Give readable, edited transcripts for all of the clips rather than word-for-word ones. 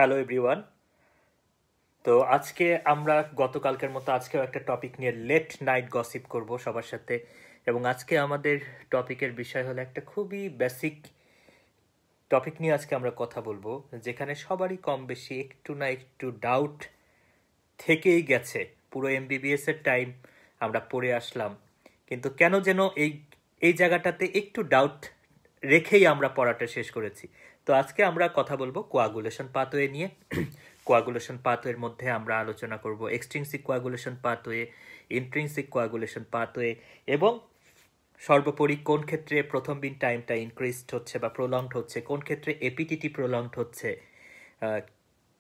Hello everyone. তো আজকে আমরা গতকালকের মতো আজকেও একটা টপিক নিয়ে লেট নাইট গসিপ করব সবার সাথে। এবং আজকে আমাদের টপিকের বিষয় হলো একটা খুবই বেসিক টপিক নিয়ে আজকে আমরা কথা বলবো, যেখানে সবারই কম বেশি একটু না একটু ডাউট থেকেই গেছে। পুরো এমবিবিএস এর টাইম আমরা পড়ে আসলাম, কিন্তু কেন যেন এই এই জায়গাটাতে একটু ডাউট রেখেই আমরা পড়াটা শেষ করেছি। তো আজকে আমরা কথা বলবো কোয়াগুলেশন পাথওয়ে নিয়ে। কোয়াগুলেশন পাথওয়ের মধ্যে আমরা আলোচনা করব extrinsic coagulation pathway, intrinsic coagulation pathway, এবং সর্বোপরি কোন ক্ষেত্রে প্রথম বিন টাইমটা ইনক্রিজড হচ্ছে বা প্রলংড হচ্ছে, কোন ক্ষেত্রে এপিটিটি প্রলংড হচ্ছে,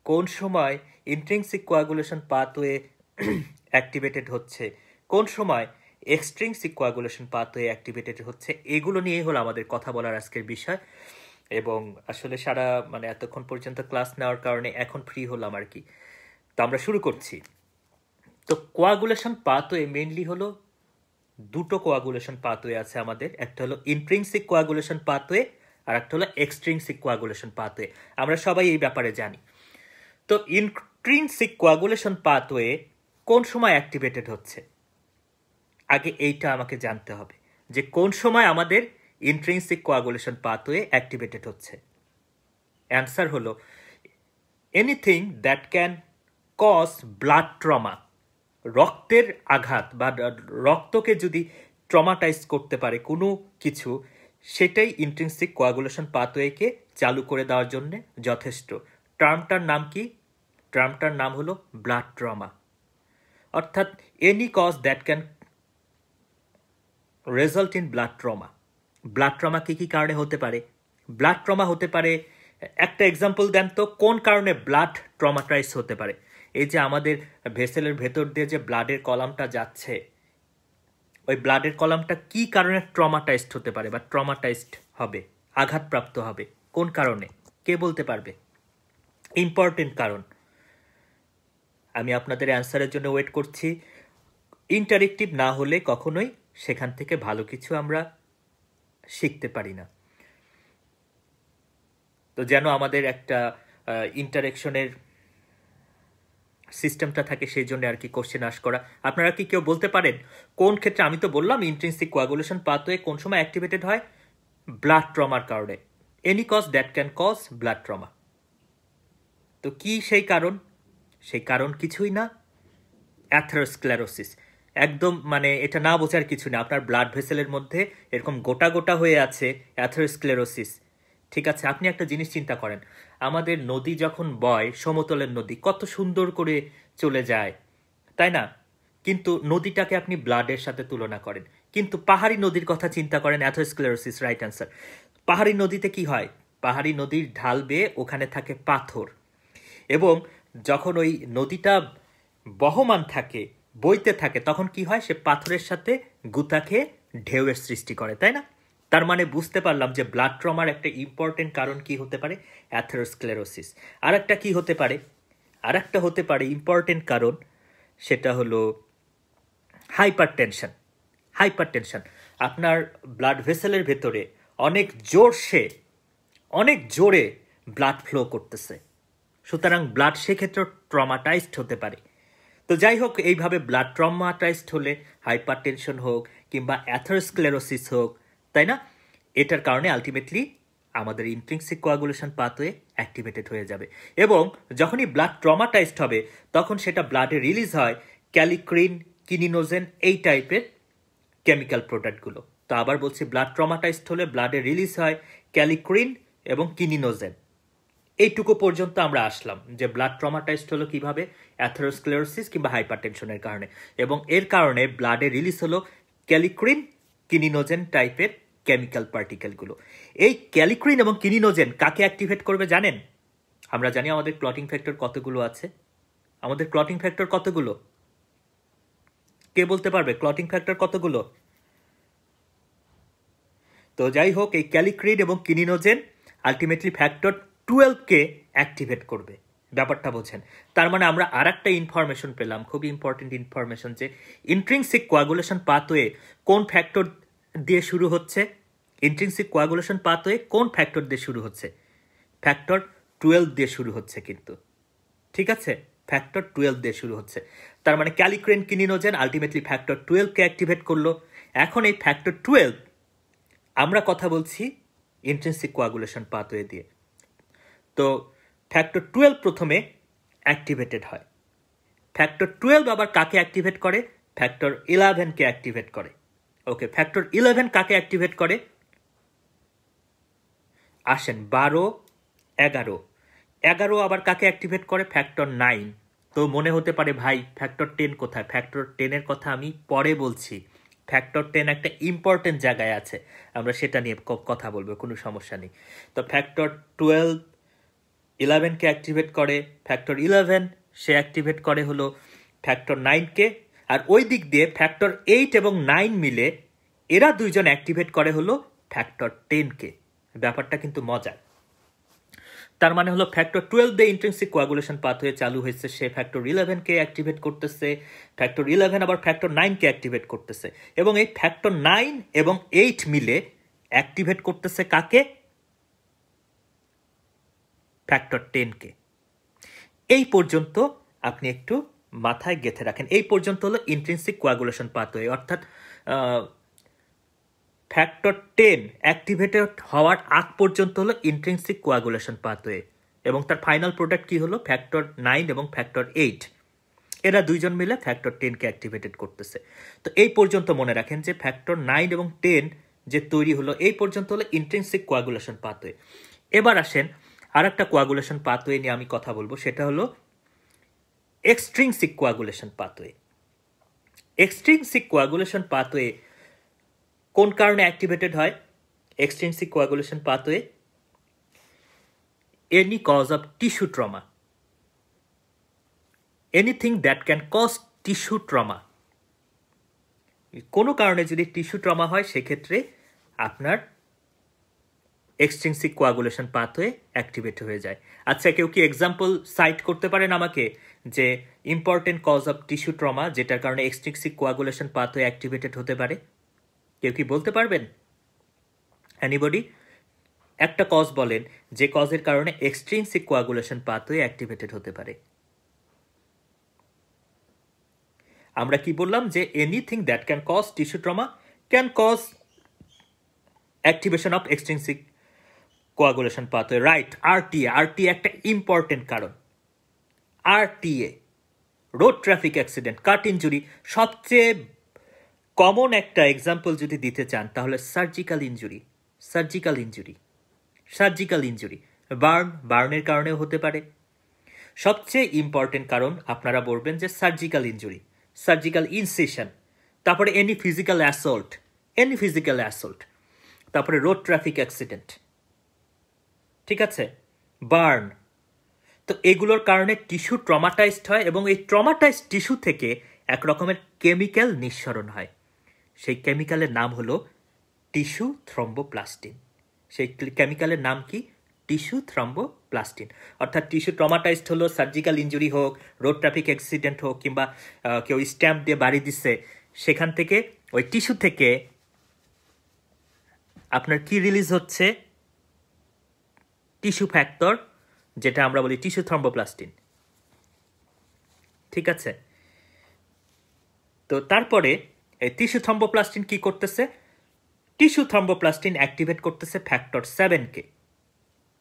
কোন সময় ইন্ট্রিনসিক কোয়াগুলেশন পাথওয়ে অ্যাক্টিভেটেড হচ্ছে, কোন সময় এক্সট্রিনসিক কোয়াগুলেশন পাথওয়ে অ্যাক্টিভেটেড হচ্ছে। এগুলো নিয়েই হলো আমাদের কথা বলার আজকের বিষয়। এবং আসলে সারা এতক্ষণ পর্যন্ত ক্লাস নেওয়ার কারণে এখন ফ্রি হলাম আর কি। তো আমরা শুরু করছি। তো কোয়াগুলেশন পাথওয়ে মেইনলি হলো দুটো কোয়াগুলেশন পাথওয়ে আছে আমাদের। একটা হলো ইন্ট্রিনসিক কোয়াগুলেশন পাথওয়ে আর একটা হলো এক্সট্রিনসিক কোয়াগুলেশন পাথওয়ে। আমরা সবাই এই ব্যাপারে জানি। তো ইন্ট্রিনসিক কোয়াগুলেশন পাথওয়ে কোন সময় অ্যাক্টিভেটেড হচ্ছে, আগে এইটা আমাকে জানতে হবে যে কোন সময় আমাদের ইন্ট্রিনসিক কোয়াগুলেশন পাথওয়ে অ্যাক্টিভেটেড হচ্ছে। অ্যান্সার হলো anything that can cause blood trauma. রক্তের আঘাত বা রক্তকে যদি ট্রমাটাইজ করতে পারে কোনো কিছু, সেটাই ইন্ট্রিনসিক কোয়াগুলেশন পাথওয়েকে চালু করে দেওয়ার জন্য যথেষ্ট। টার্মটার নাম কি? টার্মটার নাম হলো ব্লাড ট্রমা। অর্থাৎ any cause that can result in blood trauma. Blood trauma কী কী কারণে হতে পারে? ব্লাড ট্রমা হতে পারে, একটা এক্সাম্পল দেন তো, কোন কারণে ব্লাড ট্রমাটাইজ হতে পারে? এই যে আমাদের ভেসেলের ভেতর দিয়ে যে ব্লাডের কলামটা যাচ্ছে, ওই ব্লাডের কলামটা কি কারণে ট্রমাটাইজড হতে পারে বা ট্রমাটাইজড হবে, আঘাতপ্রাপ্ত হবে? কোন কারণে? কে বলতে পারবে? ইম্পর্টেন্ট কারণ। আমি আপনাদের অ্যান্সারের জন্য ওয়েট করছি। ইন্টারেক্টিভ না হলে কখনোই সেখান থেকে ভালো কিছু আমরা শিখতে পারি না। তো যেন আমাদের একটা ইন্টারেকশনের সিস্টেমটা থাকে, সেই জন্য আর কি কোশ্চেন আস করা। আপনারা কি কেউ বলতে পারেন কোন ক্ষেত্রে? আমি তো বললাম ইন্ট্রিনসিক কোয়াগুলেশন পাথওয়ে কোন সময় অ্যাক্টিভেটেড হয়? ব্লাড ট্রমার কারণে। Any cause that can cause blood trauma. তো কি সেই কারণ? সেই কারণ কিছুই না, অ্যাথেরোস্ক্লেরোসিস। একদম এটা না বোঝার কিছু না। আপনার ব্লাড ভেসেলের মধ্যে এরকম গোটা গোটা হয়ে আছে, অ্যাথেরোস্ক্লেরোসিস। ঠিক আছে, আপনি একটা জিনিস চিন্তা করেন, আমাদের নদী যখন বয়, সমতলের নদী কত সুন্দর করে চলে যায়, তাই না? কিন্তু নদীটাকে আপনি ব্লাডের সাথে তুলনা করেন। কিন্তু পাহাড়ি নদীর কথা চিন্তা করেন, অ্যাথেরোস্ক্লেরোসিস, রাইট অ্যান্সার। পাহাড়ি নদীতে কি হয়? পাহাড়ি নদীর ঢাল বেয়ে ওখানে থাকে পাথর, এবং যখন ওই নদীটা বহমান থাকে, বইতে থাকে, তখন কি হয়? সে পাথরের সাথে গুতা খেয়ে ঢেউয়ের সৃষ্টি করে, তাই না? তার মানে বুঝতে পারলাম যে ব্লাড ট্রমার একটা ইম্পর্টেন্ট কারণ কি হতে পারে? অ্যাথেরোস্ক্লেরোসিস। আর একটা কি হতে পারে? আর একটা হতে পারে ইম্পর্টেন্ট কারণ, সেটা হলো হাইপারটেনশন। হাইপারটেনশন, আপনার ব্লাড ভেসেলের ভেতরে অনেক জোরে ব্লাড ফ্লো করতেছে, সুতরাং ব্লাড সেক্ষেত্রে ট্রমাটাইজড হতে পারে। তো যাই হোক, এইভাবে ব্লাড ট্রমাটাইজড হলে হাইপারটেনশন হোক কিংবা অ্যাথেরোস্ক্লেরোসিস হোক, তাই না, এটার কারণে আলটিমেটলি আমাদের ইন্ট্রিনসিক কোয়াগুলেশন পাথওয়ে অ্যাক্টিভেটেড হয়ে যাবে। এবং যখনই ব্লাড ট্রমাটাইজড হবে, তখন সেটা ব্লাডে রিলিজ হয় ক্যালিক্রিন, কিনিনোজেন, এই টাইপের কেমিক্যাল প্রোডাক্টগুলো। তো আবার বলছি, ব্লাড ট্রমাটাইজড হলে ব্লাডে রিলিজ হয় ক্যালিক্রিন এবং কিনিনোজেন। এইটুকু পর্যন্ত আমরা আসলাম যে ব্লাড ট্রমাটাইজড হলো কিভাবে? অ্যাথেরোস্ক্লেরোসিস কিংবা হাইপারটেনশনের কারণে, এবং এর কারণে ব্লাডে রিলিজ হলো ক্যালিক্রিন, কিনিনোজেন টাইপের কেমিক্যাল পার্টিকেলগুলো। এই ক্যালিক্রিন এবং কিনিনোজেন কাকে অ্যাক্টিভেট করবে জানেন? আমরা জানি আমাদের ক্লটিং ফ্যাক্টর কতগুলো আছে। আমাদের ক্লটিং ফ্যাক্টর কতগুলো? কে বলতে পারবে ক্লটিং ফ্যাক্টর কতগুলো? তো যাই হোক, এই ক্যালিক্রিন এবং কিনিনোজেন আলটিমেটলি ফ্যাক্টর 12কে অ্যাক্টিভেট করবে। ব্যাপারটা বোঝেন? তার মানে আমরা আর একটা ইনফরমেশন পেলাম, খুবই ইম্পর্টেন্ট ইনফরমেশন, যে ইন্ট্রিনসিক কোয়াগুলেশন পাথওয়ে কোন ফ্যাক্টর দিয়ে শুরু হচ্ছে? ইন্ট্রিনসিক কোয়াগুলেশন পাথওয়ে কোন ফ্যাক্টর দিয়ে শুরু হচ্ছে? ফ্যাক্টর 12 দিয়ে শুরু হচ্ছে কিন্তু, ঠিক আছে? ফ্যাক্টর 12 দিয়ে শুরু হচ্ছে। তার মানে ক্যালিক্রেন কিনিনোজেন আলটিমেটলি ফ্যাক্টর 12কে অ্যাক্টিভেট করলো। এখন এই ফ্যাক্টর 12 আমরা কথা বলছি ইন্ট্রিনসিক কোয়াগুলেশন পাথওয়ে দিয়ে। তো ফ্যাক্টর 12 প্রথমে অ্যাক্টিভেটেড হয়। ফ্যাক্টর 12 আবার কাকে অ্যাক্টিভেট করে? ফ্যাক্টর 11কে অ্যাক্টিভেট করে। ওকে, ফ্যাক্টর 11 কাকে অ্যাক্টিভেট করে? আসেন 12, 11। 11 আবার কাকে অ্যাক্টিভেট করে? ফ্যাক্টর 9। তো মনে হতে পারে ভাই ফ্যাক্টর 10 কোথায়? ফ্যাক্টর 10-এর কথা আমি পরে বলছি। ফ্যাক্টর 10 একটা ইম্পর্টেন্ট জায়গায় আছে, আমরা সেটা নিয়ে কথা বলবো, কোনো সমস্যা নেই। তো ফ্যাক্টর 12 11কে অ্যাক্টিভেট করে। ফ্যাক্টর 11 সে অ্যাক্টিভেট করে হলো ফ্যাক্টর 9কে। আর ওই দিক দিয়ে ফ্যাক্টর 8 এবং 9 মিলে এরা দুইজন অ্যাক্টিভেট করে হলো ফ্যাক্টর 10কে। ব্যাপারটা কিন্তু মজার। তার মানে হলো ফ্যাক্টর 12 দিয়ে ইন্ট্রিনসিক কোয়াগুলেশন পাথওয়ে চালু হয়েছে, সে ফ্যাক্টর 11কে অ্যাক্টিভেট করতেছে। ফ্যাক্টর 11 আবার ফ্যাক্টর 9কে অ্যাক্টিভেট করতেছে, এবং এই ফ্যাক্টর 9 এবং 8 মিলে অ্যাক্টিভেট করতেছে কাকে? ফ্যাক্টর 10কে। এই পর্যন্ত আপনি একটু মাথায় গেঁথে রাখেন। এই পর্যন্ত হলো ইন্ট্রিনসিক কোয়াগুলেশন পাথওয়ে, অর্থাৎ ফ্যাক্টর 10 অ্যাক্টিভেটেড হওয়ার আগ পর্যন্ত হলো ইন্ট্রিনসিক কোয়াগুলেশন পাথওয়ে, এবং তার ফাইনাল প্রোডাক্ট কি হলো? ফ্যাক্টর 9 এবং ফ্যাক্টর 8। এরা দুইজন মিলে ফ্যাক্টর 10কে অ্যাক্টিভেটেড করতেছে। তো এই পর্যন্ত মনে রাখেন যে ফ্যাক্টর 9 এবং 10 যে তৈরি হলো, এই পর্যন্ত হলো ইন্ট্রিনসিক কোয়াগুলেশন পাথওয়ে। এবার আসেন আর একটা কোয়াগুলেশন পাথওয়ে নিয়ে আমি কথা বলবো, সেটা হলো extrinsic coagulation pathway. Extrinsic coagulation pathway কোন কারণে অ্যাক্টিভেটেড হয়? Extrinsic coagulation pathway any cause of tissue trauma, anything that can cause tissue trauma. কোনো কারণে যদি টিস্যু ট্রমা হয়, সেক্ষেত্রে আপনার এক্সট্রিনসিক কোয়াগুলেশন পাথওয়ে অ্যাক্টিভেট হয়ে যায়। আচ্ছা, কেউ কি এক্সাম্পল সাইট করতে পারেন আমাকে যে important cause of tissue trauma যেটার কারণে এক্সট্রিনসিক কোয়াগুলেশন পাথওয়ে অ্যাক্টিভেটেড হতে পারে? কেউ কি বলতে পারবেন? এনিবডি? একটা কজ বলেন যে কজের কারণে এক্সট্রিনসিক কোয়াগুলেশন পাথওয়ে অ্যাক্টিভেটেড হতে পারে। আমরা কি বললাম? যে anything that can cause tissue trauma can cause activation of extrinsic coagulation pathway, right? RTA, RTA একটা ইম্পর্টেন্ট কারণ। RTA, road traffic accident, cut injury. সবচেয়ে কমন একটা এক্সাম্পল যদি দিতে চান, তাহলে surgical injury, surgical injury, surgical injury. বার্নের কারণেও হতে পারে। সবচেয়ে ইম্পর্টেন্ট কারণ আপনারা বলবেন যে সার্জিক্যাল ইঞ্জুরি, সার্জিক্যাল ইনসিশন, তারপরে any physical assault, any physical assault, তারপরে রোড ট্রাফিক অ্যাক্সিডেন্ট, ঠিক আছে? বার্ন। তো এগুলোর কারণে টিস্যু ট্রমাটাইজড হয়, এবং এই ট্রমাটাইজড টিস্যু থেকে এক রকমের কেমিক্যাল নিঃসরণ হয়। সেই কেমিক্যালের নাম হলো টিস্যু থ্রম্বোপ্লাস্টিন। সেই কেমিক্যালের নাম কি? Tissue thromboplastin. অর্থাৎ টিস্যু ট্রমাটাইজড হলো, সার্জিক্যাল ইঞ্জুরি হোক, রোড ট্রাফিক অ্যাক্সিডেন্ট হোক, কিংবা কেউ স্ট্যাম্প দিয়ে বাড়ি দিচ্ছে, সেখান থেকে ওই টিস্যু থেকে আপনার কি রিলিজ হচ্ছে? টিস্যু ফ্যাক্টর, যেটা আমরা বলি টিস্যু থ্রম্বোপ্লাস্টিন, ঠিক আছে? তো তারপরে এই টিস্যু থ্রম্বোপ্লাস্টিন কি করতেছে? টিস্যু থ্রম্বোপ্লাস্টিন অ্যাক্টিভেট করতেছে ফ্যাক্টর 7কে।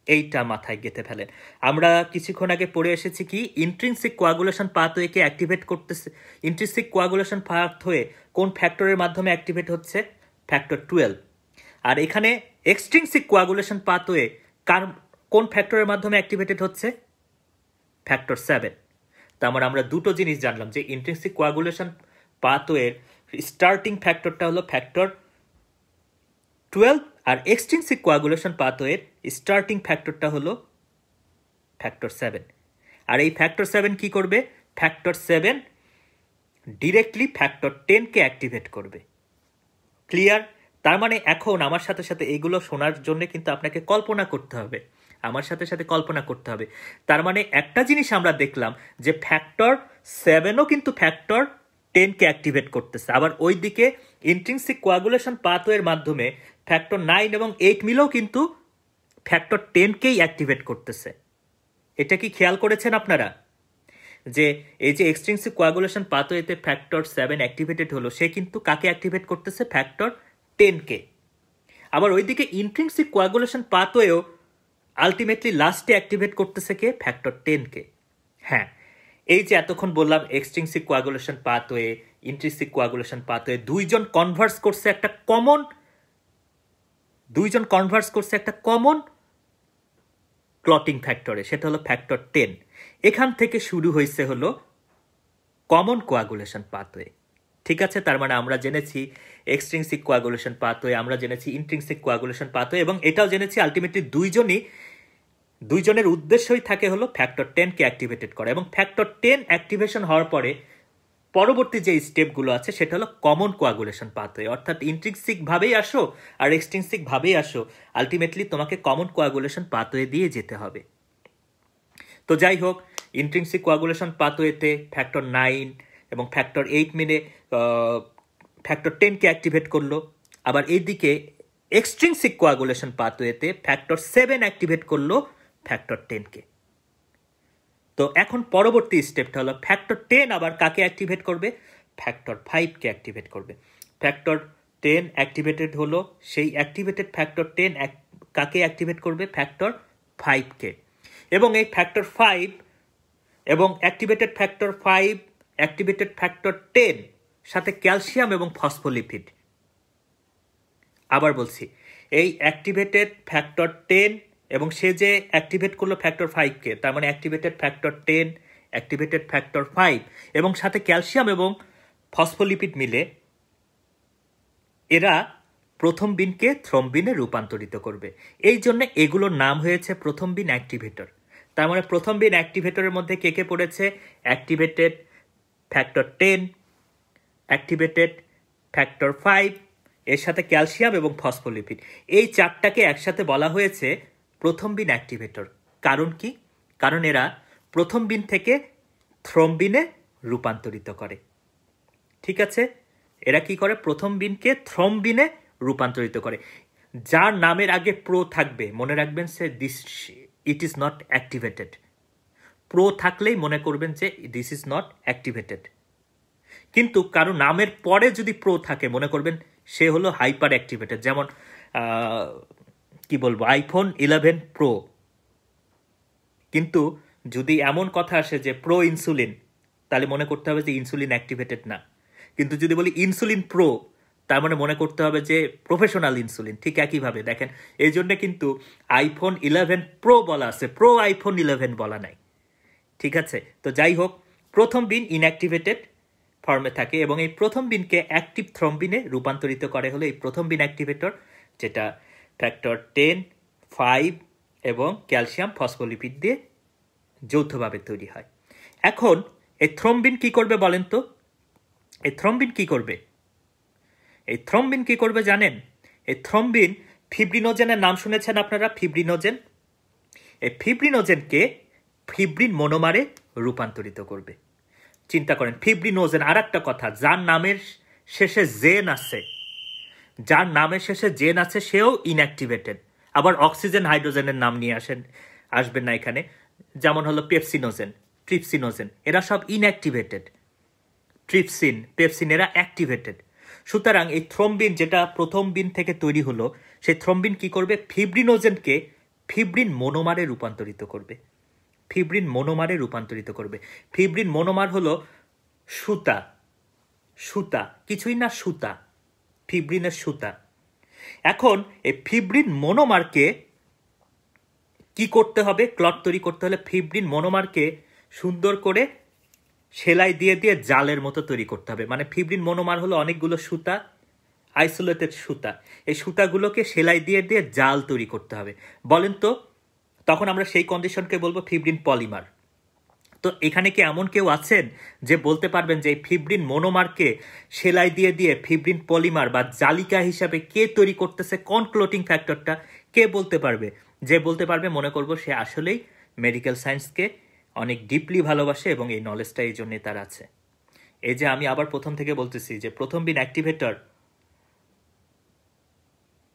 এইটা মাথায় গেঁথে ফেলেন। আমরা কিছুক্ষণ আগে পড়ে এসেছি কি ইন্ট্রিনসিক কোয়াগুলেশন পাথওয়েকে অ্যাক্টিভেট করতেছে। ইন্ট্রিনসিক কোয়াগুলেশন পাথওয়ে কোন ফ্যাক্টরের মাধ্যমে অ্যাক্টিভেট হচ্ছে? ফ্যাক্টর 12। আর এখানে এক্সট্রিনসিক কোয়াগুলেশন পাথওয়ে কোন ফ্যাক্টরের মাধ্যমে অ্যাক্টিভেটেড হচ্ছে? ফ্যাক্টর 7। তার মানে আমরা দুটো জিনিস জানলাম, যে ইন্ট্রিনসিক কোয়াগুলেশন পাথওয়ের স্টার্টিং ফ্যাক্টরটা হলো ফ্যাক্টর 12, আর এক্সট্রিনসিক কোয়াগুলেশন পাথওয়ের স্টার্টিং ফ্যাক্টরটা হলো ফ্যাক্টর 7। আর এই ফ্যাক্টর 7 কি করবে? ফ্যাক্টর 7 ডিরেক্টলি ফ্যাক্টর 10কে অ্যাক্টিভেট করবে। ক্লিয়ার? তার মানে এখন আমার সাথে সাথে এগুলো শোনার জন্য কিন্তু আপনাকে কল্পনা করতে হবে, আমার সাথে সাথে কল্পনা করতে হবে। তার মানে একটা জিনিস আমরা দেখলাম যে ফ্যাক্টর 7ও কিন্তু ফ্যাক্টর 10কে অ্যাক্টিভেট করতেছে, আবার ওইদিকে ইন্ট্রিনসিক কোয়াগুলেশন পাথওয়ের মাধ্যমে ফ্যাক্টর 9 এবং 8 মিলেও কিন্তু ফ্যাক্টর 10কেই অ্যাক্টিভেট করতেছে। এটা কি খেয়াল করেছেন আপনারা যে এই যে এক্সট্রিনসিক কোয়াগুলেশন পাথওয়েতে ফ্যাক্টর 7 অ্যাক্টিভেটেড হলো, সে কিন্তু কাকে অ্যাক্টিভেট করতেছে? ফ্যাক্টর 10 কে। আবার ওইদিকে ইন্ট্রিনসিক কোয়াগুলেশন পাথওয়েও আলটিমেটলি লাস্টে অ্যাক্টিভেট করতেছে কে? ফ্যাক্টর 10 কে। হ্যাঁ, এই যে এতক্ষণ বললাম extrinsic coagulation pathway, intrinsic coagulation pathway, দুইজন কনভার্স করছে একটা কমন ক্লটিং ফ্যাক্টরে, সেটা হলো ফ্যাক্টর 10। এখান থেকে শুরু হয়েছে হলো কমন কোয়াগুলেশন পাথওয়ে। ঠিক আছে, তার মানে আমরা জেনেছি এক্সট্রিনসিক কোয়াগুলেশন পাথওয়ে, আমরা জেনেছি ইন্ট্রিনসিক কোয়াগুলেশন পাথওয়ে, এবং এটাও জেনেছি আলটিমেটলি দুইজনের উদ্দেশ্যই থাকে হলো ফ্যাক্টর 10 কে অ্যাক্টিভেটেড করা। এবং ফ্যাক্টর 10 অ্যাক্টিভেশন হওয়ার পরে পরবর্তী যে স্টেপগুলো আছে সেটা হলো কমন কোয়াগুলেশন পাথওয়ে, অর্থাৎ ইন্ট্রিনসিক ভাবেই আসো আর এক্সট্রিনসিক ভাবেই আসো, আলটিমেটলি তোমাকে কমন কোয়াগুলেশন পাথওয়ে দিয়ে যেতে হবে। তো যাই হোক, ইন্ট্রিনসিক কোয়াগুলেশন পাথওয়েতে ফ্যাক্টর 9 এবং ফ্যাক্টর 8 মিলে ফ্যাক্টর 10 কে অ্যাক্টিভেট করলো। আবার এইদিকে এক্সট্রিনসিক কোয়াগুলেশন পাথওয়েতে ফ্যাক্টর 7 অ্যাক্টিভেট করলো ফ্যাক্টর 10 কে। তো এখন পরবর্তী স্টেপটা হলো ফ্যাক্টর 10 আবার কাকে অ্যাক্টিভেট করবে? ফ্যাক্টর 5 কে অ্যাক্টিভেট করবে। ফ্যাক্টর 10 অ্যাক্টিভেটেড হলো, সেই অ্যাক্টিভেটেড ফ্যাক্টর 10 কাকে অ্যাক্টিভেট করবে? ফ্যাক্টর 5 কে। এবং এই ফ্যাক্টর 5 এবং অ্যাক্টিভেটেড ফ্যাক্টর 5, অ্যাক্টিভেটেড ফ্যাক্টর 10 সাথে ক্যালসিয়াম এবং ফসফোলিপিড। আবার বলছি, এই অ্যাক্টিভেটেড ফ্যাক্টর 10 এবং সে যে অ্যাক্টিভেট করলো ফ্যাক্টর 5 কে, তার মানে অ্যাক্টিভেটেড ফ্যাক্টর 10, অ্যাক্টিভেটেড ফ্যাক্টর 5 এবং সাথে ক্যালসিয়াম এবং ফসফোলিপিড মিলে এরা প্রথম বিনকে থ্রম্বিনে রূপান্তরিত করবে। এই জন্য এগুলোর নাম হয়েছে প্রথম বিন অ্যাক্টিভেটর। তার মানে প্রথম বিন অ্যাক্টিভেটরের মধ্যে কে কে পড়েছে? অ্যাক্টিভেটেড ফ্যাক্টর 10, অ্যাক্টিভেটেড ফ্যাক্টর 5, এর সাথে ক্যালসিয়াম এবং ফসফোলিপিড। এই চারটাকে একসাথে বলা হয়েছে প্রথম বিন অ্যাক্টিভেটর। কারণ কি? কারণ এরা প্রথম বিন থেকে থ্রম্বিনে রূপান্তরিত করে। ঠিক আছে, এরা কি করে? প্রথম বিনকে থ্রম্বিনে রূপান্তরিত করে। যার নামের আগে প্রো থাকবে মনে রাখবেন it is not activated. Pro থাকলেই মনে করবেন যে দিস ইজ নট অ্যাক্টিভেটেড। কিন্তু কারো নামের পরে যদি প্রো থাকে মনে করবেন সে হলো হাইপার অ্যাক্টিভেটেড। যেমন কি বলবো, আইফোন 11 প্রো। কিন্তু যদি এমন কথা আসে যে প্রো ইনসুলিন, তাহলে মনে করতে হবে যে ইনসুলিন অ্যাক্টিভেটেড না। কিন্তু যদি বলি ইনসুলিন প্রো, তার মানে মনে করতে হবে যে প্রফেশনাল ইনসুলিন। ঠিক একইভাবে দেখেন, এই জন্য কিন্তু আইফোন 11 প্রো বলা আছে, প্রো আইফোন 11 বলা নাই। ঠিক আছে, তো যাই হোক, প্রথম বিন ইনঅ্যাক্টিভেটেড ফর্মে থাকে এবং এই প্রথম বিনকে অ্যাক্টিভ থ্রম্বিনে রূপান্তরিত করে হলো এই প্রথম বিন অ্যাক্টিভেটর, যেটা ফ্যাক্টর 10, 5 এবং ক্যালসিয়াম ফসফোলিপিড দিয়ে যৌথভাবে তৈরি হয়। এখন এই থ্রম্বিন কি করবে বলেন তো? এই থ্রম্বিন কি করবে জানেন? এই থ্রম্বিন ফিব্রিনোজেনের নাম শুনেছেন আপনারা? ফিব্রিনোজেন। এই ফিব্রিনোজেনকে ফিব্রিন মনোমারে রূপান্তরিত করবে। চিন্তা করেন, ফিব্রিনোজেন। আর একটা কথা, যার নামের শেষে জেন আছে সেও ইনঅ্যাক্টিভেটেড। আবার অক্সিজেন হাইড্রোজেনের নাম নিয়ে আসবেন না এখানে, যেমন হলো পেপসিনোজেন, ট্রিপসিনোজেন, এরা সব ইনঅ্যাক্টিভেটেড। ট্রিপসিন, পেপসিন এরা অ্যাক্টিভেটেড। সুতরাং এই থ্রম্বিন যেটা প্রথম বিন থেকে তৈরি হলো, সেই থ্রম্বিন কি করবে? ফিব্রিনোজেনকে ফিব্রিন মনোমারে রূপান্তরিত করবে। ফিব্রিন মনোমার হলো সুতা, কিছুই না, সুতা, ফিব্রিনের সুতা। এখন এই ফিব্রিন মনোমারকে কি করতে হবে? ক্লট তৈরি করতে হলে ফিব্রিন মনোমারকে সুন্দর করে সেলাই দিয়ে জালের মতো তৈরি করতে হবে। মানে ফিব্রিন মনোমার হলো অনেকগুলো সুতা, আইসোলেটেড সুতা। এই সুতাগুলোকে সেলাই দিয়ে জাল তৈরি করতে হবে। বলেন তো, তখন আমরা সেই কন্ডিশনকে বলবো ফিব্রিন পলিমার। তো এখানে কি এমন কেউ আছেন যে বলতে পারবেন যে এই ফিব্রিন মনোমারকে সেলাই দিয়ে ফিব্রিন পলিমার বা জালিকা হিসাবে কে তৈরি করতেছে? কোন ক্লোটিং ফ্যাক্টরটা? কে বলতে পারবে? যে বলতে পারবে মনে করব সে আসলেই মেডিকেল সায়েন্সকে অনেক ডিপলি ভালোবাসে এবং এই নলেজটা এই জন্যই তার আছে। এই যে আমি আবার প্রথম থেকে বলতেছি যে প্রথম বিন অ্যাক্টিভেটর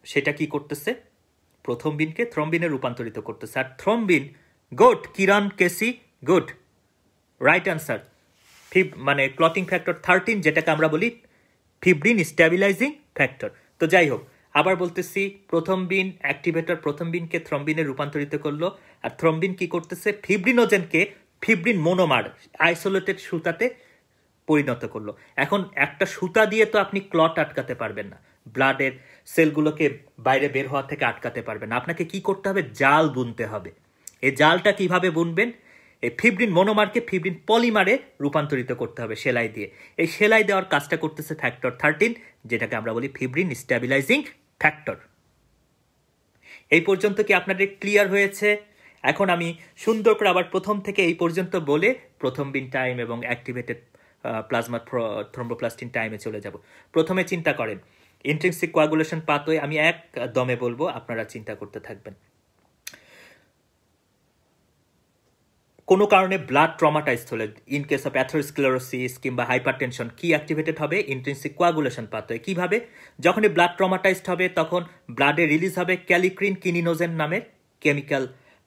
সেটা কি করতেছে? প্রথম বিনকে থ্রম্বিনে রূপান্তরিত করতেছে। আর থ্রম্বিন গুড কিরণ কেসি, গুড, রাইট অ্যান্সার। মানে ক্লটিং ফ্যাক্টর 13, যেটাকে আমরা বলি ফিব্রিন স্ট্যাবিলাইজিং ফ্যাক্টর। তো যাই হোক, আবার বলতেছি, প্রথম বিন অ্যাক্টিভেটর প্রথম বিনকে থ্রম্বিনে রূপান্তরিত করলো, আর থ্রম্বিন কি করতেছে, ফিব্রিনোজেনকে ফিব্রিন মোনোমার আইসোলেটেড সুতাতে পরিণত করলো। এখন একটা সুতা দিয়ে তো আপনি ক্লট আটকাতে পারবেন না, ব্লাডের সেলগুলোকে বাইরে বের হওয়া থেকে আটকাতে পারবেন না। আপনাকে কি করতে হবে, জাল বুনতে হবে। এই জালটা কিভাবে বুনবেন, এই ফিব্রিন মোনোমারকে ফিব্রিন পলিমারে রূপান্তরিত করতে হবে সেলাই দিয়ে। এই সেলাই দেওয়ার কাজটা করতেছে ফ্যাক্টর 13, যেটাকে আমরা বলি ফিব্রিন স্ট্যাবিলাইজিং ফ্যাক্টর। এই পর্যন্ত কি আপনাদের ক্লিয়ার হয়েছে? এখন আমি সুন্দর করে আবার প্রথম থেকে এই পর্যন্ত বলে প্রথম বিন টাইম এবং অ্যাক্টিভেটেড প্লাজমা থ্রম্বোপ্লাস্টিন টাইমে চলে যাব। প্রথমে চিন্তা করেন ইন্ট্রিনসিক কোয়াগুলেশন পাথওয়ে, আমি এক দমে বলবো, আপনারা চিন্তা করতে থাকবেন। কোনো কারণে ব্লাড ট্রমাটাইজড হলে, ইন কেস অফ অ্যাথেরোস্ক্লেরোসিস কিংবা হাইপারটেনশন, কি অ্যাক্টিভেটেড হবে, ইন্ট্রিনসিক কোয়াগুলেশন পাথওয়ে। কিভাবে, যখনই ব্লাড ট্রমাটাইজড হবে তখন ব্লাডে রিলিজ হবে ক্যালিক্রিন কিনিনোজেন নামের কেমিক্যাল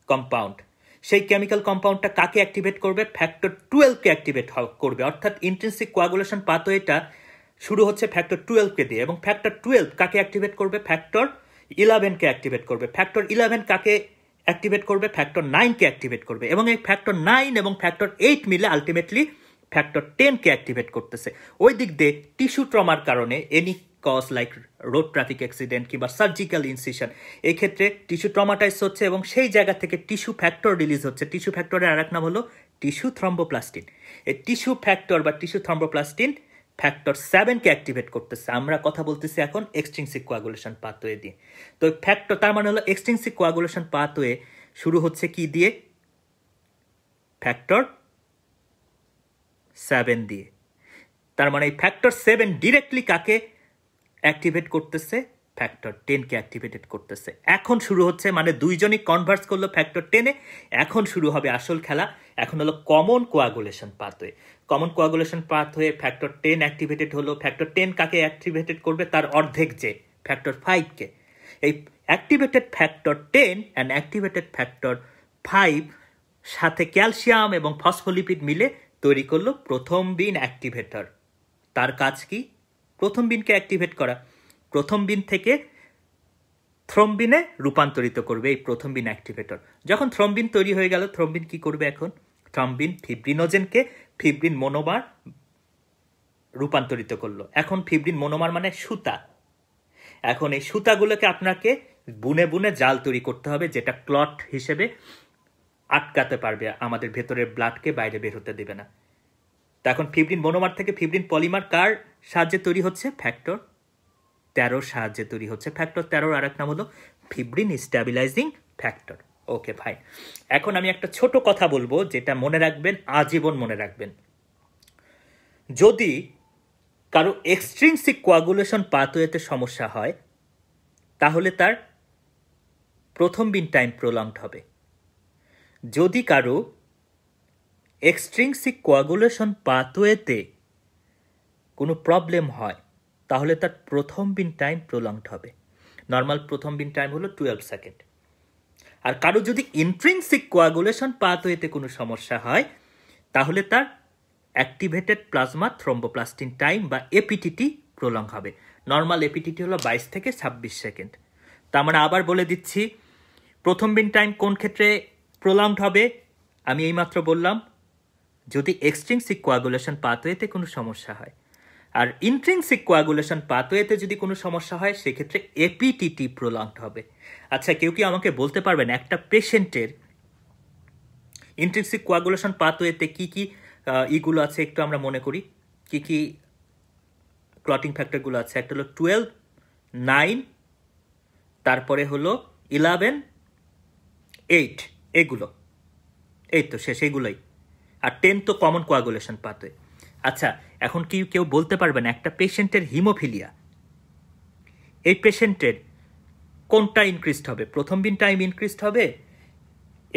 কম্পাউন্ড। সেই কেমিক্যাল কম্পাউন্ডটা কাকে অ্যাক্টিভেট করবে, ফ্যাক্টর 12কে অ্যাক্টিভেট করবে। অর্থাৎ ইন্ট্রিনসিক কোয়াগুলেশন পাথওয়েটা শুরু হচ্ছে ফ্যাক্টর 12কে দিয়ে, এবং ফ্যাক্টর 12 কাকে অ্যাক্টিভেট করবে, ফ্যাক্টর 11কে অ্যাক্টিভেট করবে। ফ্যাক্টর 11 কাকে অ্যাক্টিভেট করবে, ফ্যাক্টর 9কে অ্যাক্টিভেট করবে, এবং এই ফ্যাক্টর 9 এবং ফ্যাক্টর 8 মিলে আলটিমেটলি ফ্যাক্টর 10কে অ্যাক্টিভেট করতেছে। ওই দিক দিয়ে টিস্যু ট্রমার কারণে any cause like road traffic accident কিংবা সার্জিক্যাল ইনসিশন, এই ক্ষেত্রে টিস্যু ট্রমাটাইজ হচ্ছে এবং সেই জায়গা থেকে টিস্যু ফ্যাক্টর রিলিজ হচ্ছে। টিস্যু ফ্যাক্টরের আরেক নাম হলো টিস্যু থ্রম্বোপ্লাস্টিন। এই টিস্যু ফ্যাক্টর বা টিস্যু থ্রম্বোপ্লাস্টিন ফ্যাক্টর 7কে অ্যাক্টিভেট করতেছে। আমরা কথা বলতেছি এখন এক্সট্রিনসিক কোয়াগুলেশন পাথওয়ে দিয়ে। তো ফ্যাক্টর, তার মানে হলো এক্সট্রিনসিক কোয়াগুলেশন পাথওয়ে শুরু হচ্ছে কি দিয়ে, ফ্যাক্টর 7 দিয়ে। তার মানে এই ফ্যাক্টর 7 ডিরেক্টলি কাকে অ্যাক্টিভেট করতেছে, ফ্যাক্টর 10কে অ্যাক্টিভেটেড করতেছে। এখন শুরু হচ্ছে, মানে দুইজনই কনভার্স করলো ফ্যাক্টর 10-এ। এখন শুরু হবে আসল খেলা। এখন হলো common coagulation pathway. Common coagulation pathway factor 10 activated হলো। ফ্যাক্টর 10 কাকে অ্যাক্টিভেটেড করবে, তার অর্ধেক যে ফ্যাক্টর 5কে। এই activated factor 10 and activated factor 5 সাথে ক্যালসিয়াম এবং ফসফোলিপিড মিলে তৈরি করলো প্রথম বিন অ্যাক্টিভেটর। তার কাজ কি, প্রথম বিনকে অ্যাক্টিভেট করা। প্রথম বিন থেকে থ্রম্বিনে রূপান্তরিত করবে এই প্রথম বিন অ্যাক্টিভেটর। যখন থ্রম্বিন তৈরি হয়ে গেল, থ্রম্বিন কি করবে, এখন থ্রম্বিন ফিব্রিনোজেনকে ফিব্রিন মোনোমার রূপান্তরিত করলো। এখন ফিব্রিন মোনোমার মানে সুতা। এখন এই সুতাগুলোকে আপনাকে বুনে বুনে জাল তৈরি করতে হবে, যেটা ক্লট হিসেবে আটকাতে পারবে, আমাদের ভেতরের ব্লাডকে বাইরে বের হতে দেবে না। তো এখন ফিব্রিন মোনোমার থেকে ফিব্রিন পলিমার কার সাহায্যে তৈরি হচ্ছে, ফ্যাক্টর 13 সাহায্যে তৈরি হচ্ছে। ফ্যাক্টর 13 আরেক নাম হলো fibrin stabilising factor. Okay fine. এখন আমি একটা ছোট কথা বলবো, যেটা মনে রাখবেন, আজীবন মনে রাখবেন। যদি কারো এক্সট্রিনসিক কোয়াগুলেশন পাথওয়েতে সমস্যা হয়, তাহলে তার প্রথম বিন টাইম প্রলংড হবে। যদি কারো এক্সট্রিনসিক কোয়াগুলেশন পাথওয়েতে কোনো প্রবলেম হয়, তাহলে তার প্রথম বিন টাইম প্রলংড হবে। নর্মাল প্রথম বিন টাইম হলো 12 সেকেন্ড। আর কারো যদি ইন্ট্রিনসিক কোয়াগুলেশন পাথওয়েতে কোনো সমস্যা হয়, তাহলে তার অ্যাক্টিভেটেড প্লাজমা থ্রম্বোপ্লাস্টিন টাইম বা এপিটিটি প্রলং হবে। নর্মাল এপিটিটি হলো 22 থেকে 26 সেকেন্ড। তা আমরা আবার বলে দিচ্ছি, প্রথম বিন টাইম কোন ক্ষেত্রে প্রলংড হবে, আমি এইমাত্র বললাম, যদি এক্সট্রিনসিক কোয়াগুলেশন পাথওয়েতে কোনো সমস্যা হয়। আর ইন্ট্রিনসিক কোয়াগুলেশন পাথওয়েতে যদি কোনো সমস্যা হয়, সেক্ষেত্রে এপিটিটি প্রলংড হবে। আচ্ছা, কেউ কি আমাকে বলতে পারবেন একটা পেশেন্টের ইন্ট্রিনসিক কোয়াগুলেশন পাথওয়েতে কি কি ইগুলো আছে, একটু আমরা মনে করি কি কি ক্লটিং ফ্যাক্টরগুলো আছে। একটা হলো 12, 9, তারপরে হলো 11, 8, এগুলো, এই তো শেষ, এগুলোই। আর 10 তো কমন কোয়াগুলেশন পাথওয়ে। আচ্ছা, এখন কি কেউ বলতে পারবেন একটা পেশেন্টের হিমোফিলিয়া, এই পেশেন্টের কোনটা ইনক্রিজড হবে, প্রথম বিন টাইম ইনক্রিজড হবে,